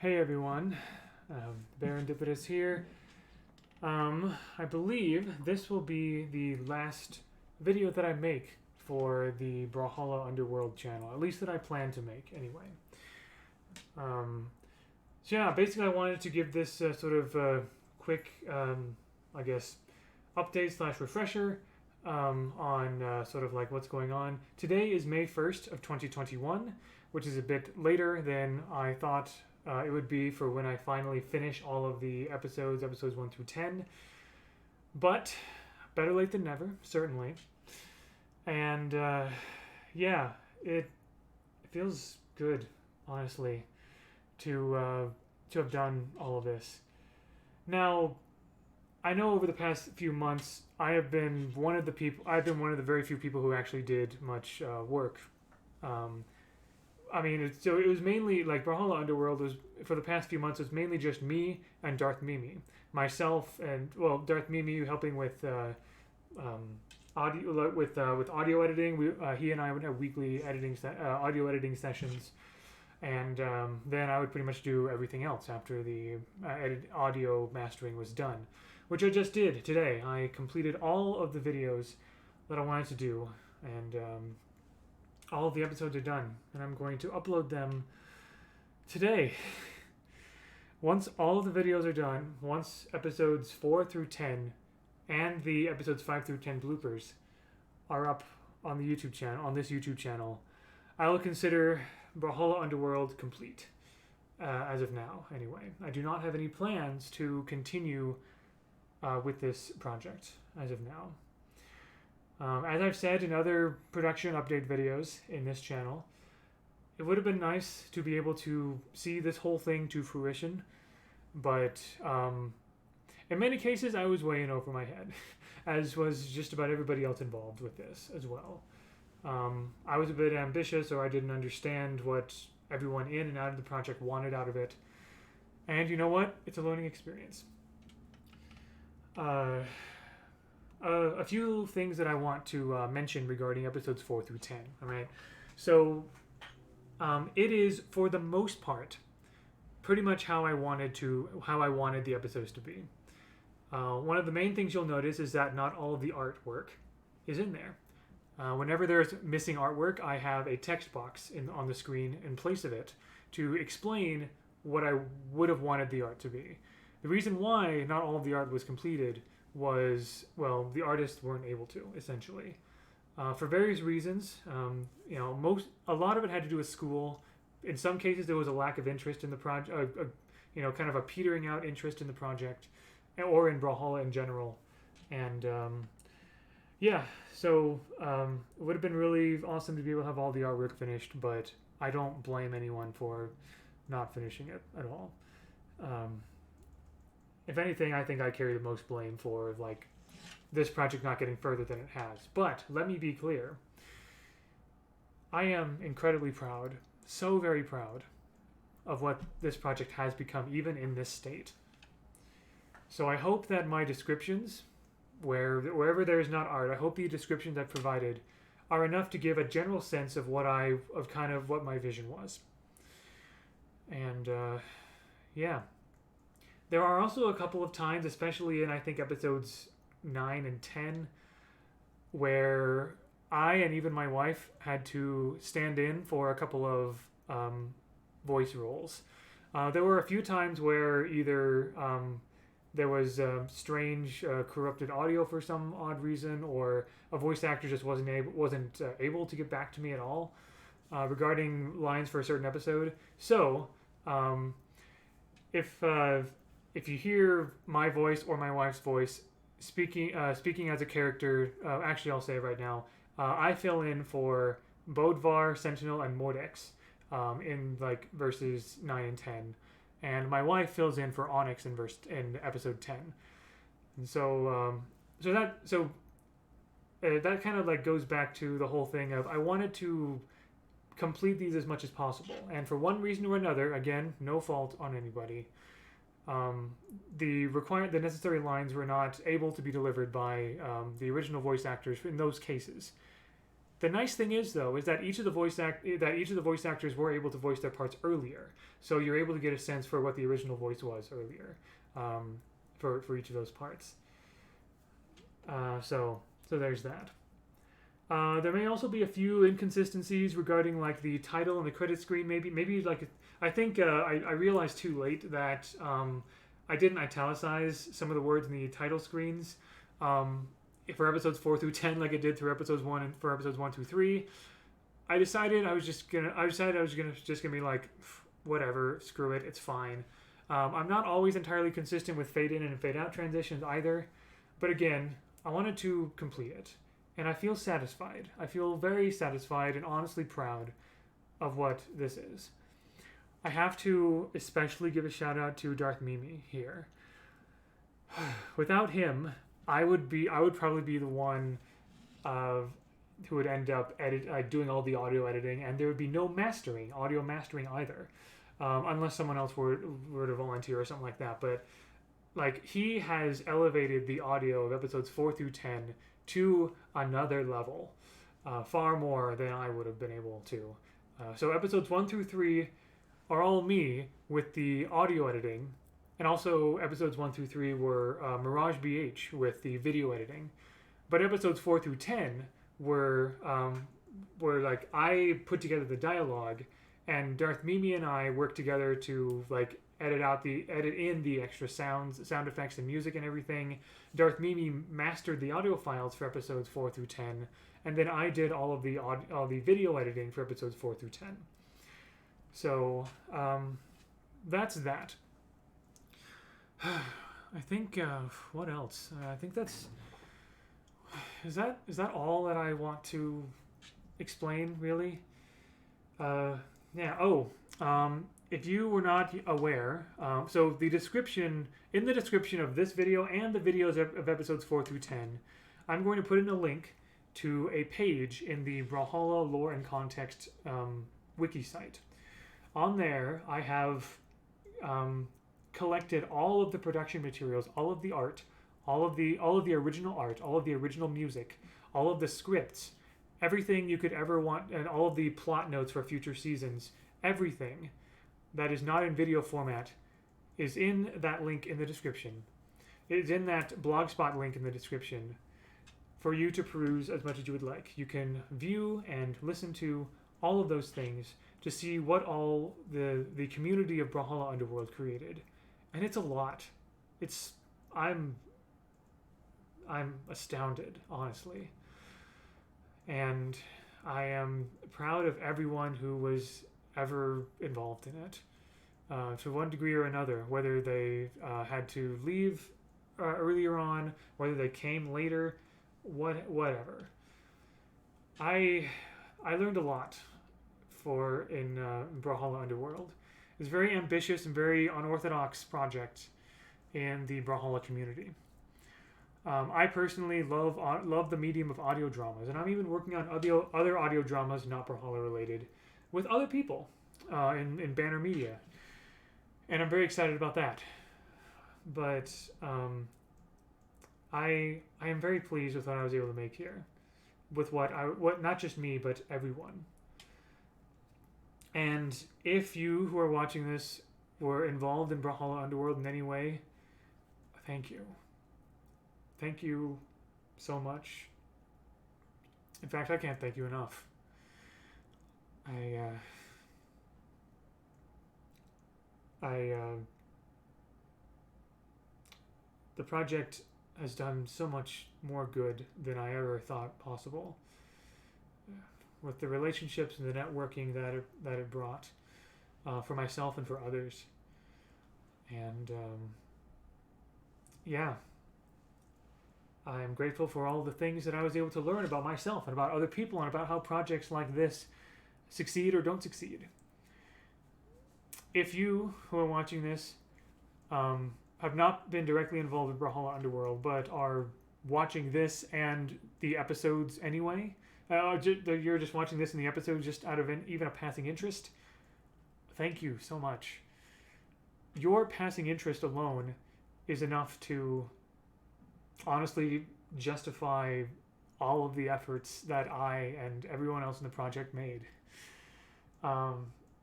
Hey everyone, Barendipitous here. I believe this will be the last video that I make for the Brawlhalla Underworld channel, at least that I plan to make anyway. So yeah, basically I wanted to give this sort of quick, I guess, update slash refresher on sort of like what's going on. Today is May 1st of 2021, which is a bit later than I thought it would be for when I finally finish all of the episodes 1 through 10. But better late than never, certainly. And yeah, it feels good, honestly, to have done all of this. Now, I know over the past few months, I've been one of the very few people who actually did much work. Um, so it was mainly like Brawlhalla Underworld was for the past few months. It was mainly just me and Darth Mimi, myself, and well, Darth Mimi helping with audio with audio editing. He and I would have weekly audio editing sessions, and then I would pretty much do everything else after the audio mastering was done, which I just did today. I completed all of the videos that I wanted to do, and all of the episodes are done, and I'm going to upload them today. Once all of the videos are done, once episodes 4 through 10 and the episodes 5 through 10 bloopers are up on the YouTube channel, on this YouTube channel, I will consider Brawlhalla Underworld complete. As of now, anyway. I do not have any plans to continue with this project as of now. As I've said in other production update videos in this channel, it would have been nice to be able to see this whole thing to fruition, but in many cases I was way in over my head, as was just about everybody else involved with this as well. I was a bit ambitious, or I didn't understand what everyone in and out of the project wanted out of it, and you know what? It's a learning experience. A few things that I want to mention regarding episodes 4 through 10. All right, so it is for the most part pretty much how I wanted the episodes to be. One of the main things you'll notice is that not all of the artwork is in there. Whenever there's missing artwork, I have a text box on the screen in place of it to explain what I would have wanted the art to be. The reason why not all of the art was completed was, well, the artists weren't able to, essentially, for various reasons. A lot of it had to do with school. In some cases, there was a lack of interest in the project, kind of a petering out interest in the project, or in Brawlhalla in general, and yeah. So it would have been really awesome to be able to have all the artwork finished, but I don't blame anyone for not finishing it at all. If anything, I think I carry the most blame for like this project not getting further than it has. But let me be clear. I am incredibly proud, so very proud, of what this project has become, even in this state. So I hope that my descriptions, wherever there is not art, I hope the descriptions I've provided are enough to give a general sense of what my vision was. And yeah. There are also a couple of times, especially in I think episodes 9 and 10, where I and even my wife had to stand in for a couple of voice roles. There were a few times where either there was strange corrupted audio for some odd reason, or a voice actor just wasn't able to get back to me at all regarding lines for a certain episode. So if you hear my voice or my wife's voice speaking as a character, actually I'll say it right now, I fill in for Bodvar, Sentinel, and Mordex in like verses 9 and 10, and my wife fills in for Onyx in episode 10. And so that kind of like goes back to the whole thing of I wanted to complete these as much as possible, and for one reason or another, again, no fault on anybody, the necessary lines were not able to be delivered by the original voice actors in those cases. The nice thing is, though, is that each of the voice actors were able to voice their parts earlier, so you're able to get a sense for what the original voice was earlier, for each of those parts. So there's that. There may also be a few inconsistencies regarding like the title and the credit screen. Maybe like I think I realized too late that I didn't italicize some of the words in the title screens. For episodes 4 through 10, like it did through episodes 1 and for episodes 1 through 3, I decided I was just gonna be like, whatever, screw it, it's fine. I'm not always entirely consistent with fade in and fade out transitions either, but again, I wanted to complete it, and I feel satisfied. I feel very satisfied and honestly proud of what this is. I have to especially give a shout out to Darth Mimi here. Without him, I would probably be the one who would end up doing all the audio editing, and there would be no audio mastering either, unless someone else were to volunteer or something like that. But like, he has elevated the audio of episodes 4 through 10 to another level, far more than I would have been able to. So episodes 1 through 3 are all me with the audio editing. And also, episodes 1 through 3 were Mirage BH with the video editing. But episodes 4 through 10 were like, I put together the dialogue, and Darth Mimi and I worked together to like edit in the extra sound effects and music and everything. Darth Mimi mastered the audio files for episodes 4 through 10, and then I did all the video editing for episodes 4 through 10. So that's that. I think what else? I think that's is that all that I want to explain, really? Yeah. If you were not aware, so in the description of this video and the videos of episodes 4 through 10, I'm going to put in a link to a page in the Brawlhalla Lore and Context wiki site. On there, I have collected all of the production materials, all of the art, all of the original art, all of the original music, all of the scripts, everything you could ever want, and all of the plot notes for future seasons. Everything that is not in video format is in that link in the description. It's in that Blogspot link in the description for you to peruse as much as you would like. You can view and listen to all of those things to see what all the community of Brawlhalla Underworld created. And it's a lot. I'm astounded, honestly. And I am proud of everyone who was ever involved in it, to one degree or another, whether they had to leave earlier on, whether they came later, whatever. I learned a lot in Brawlhalla Underworld. It's a very ambitious and very unorthodox project in the Brawlhalla community. I personally love the medium of audio dramas, and I'm even working on other audio dramas not Brawlhalla related with other people in Banner Media, and I'm very excited about that. But I am very pleased with what I was able to make here, with what not just me but everyone. And if you who are watching this were involved in Brawlhalla Underworld in any way, thank you. Thank you so much. In fact, I can't thank you enough. The project has done so much more good than I ever thought possible, with the relationships and the networking that it brought for myself and for others. And yeah, I'm grateful for all the things that I was able to learn about myself and about other people and about how projects like this succeed or don't succeed. If you who are watching this have not been directly involved with Brawlhalla Underworld but are watching this and the episodes anyway, you're just watching this and the episodes just out of even a passing interest, thank you so much. Your passing interest alone is enough to honestly justify all of the efforts that I and everyone else in the project made.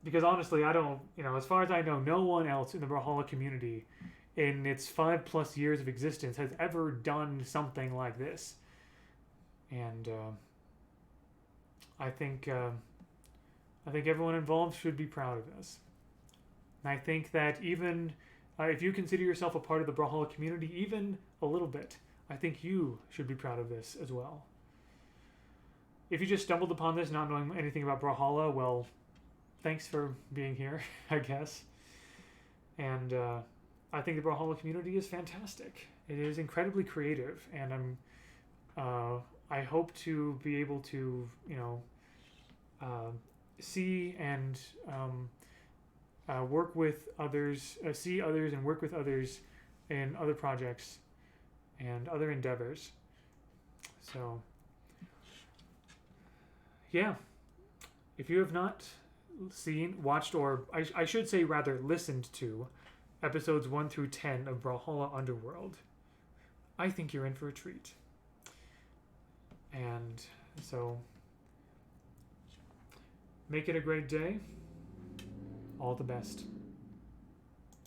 Because honestly, I don't, as far as I know, no one else in the Brawlhalla community in its 5+ years of existence has ever done something like this. And I think everyone involved should be proud of this. And I think that even if you consider yourself a part of the Brawlhalla community, even a little bit, I think you should be proud of this as well. If you just stumbled upon this not knowing anything about Brawlhalla, well, thanks for being here, I guess. And I think the Brawlhalla community is fantastic. It is incredibly creative, and I hope to be able to, see and work with others, see others and work with others in other projects and other endeavors. So, yeah, if you have not watched, or I should say rather listened to episodes 1 through 10 of Brawlhalla Underworld, I think you're in for a treat. And so, make it a great day. All the best.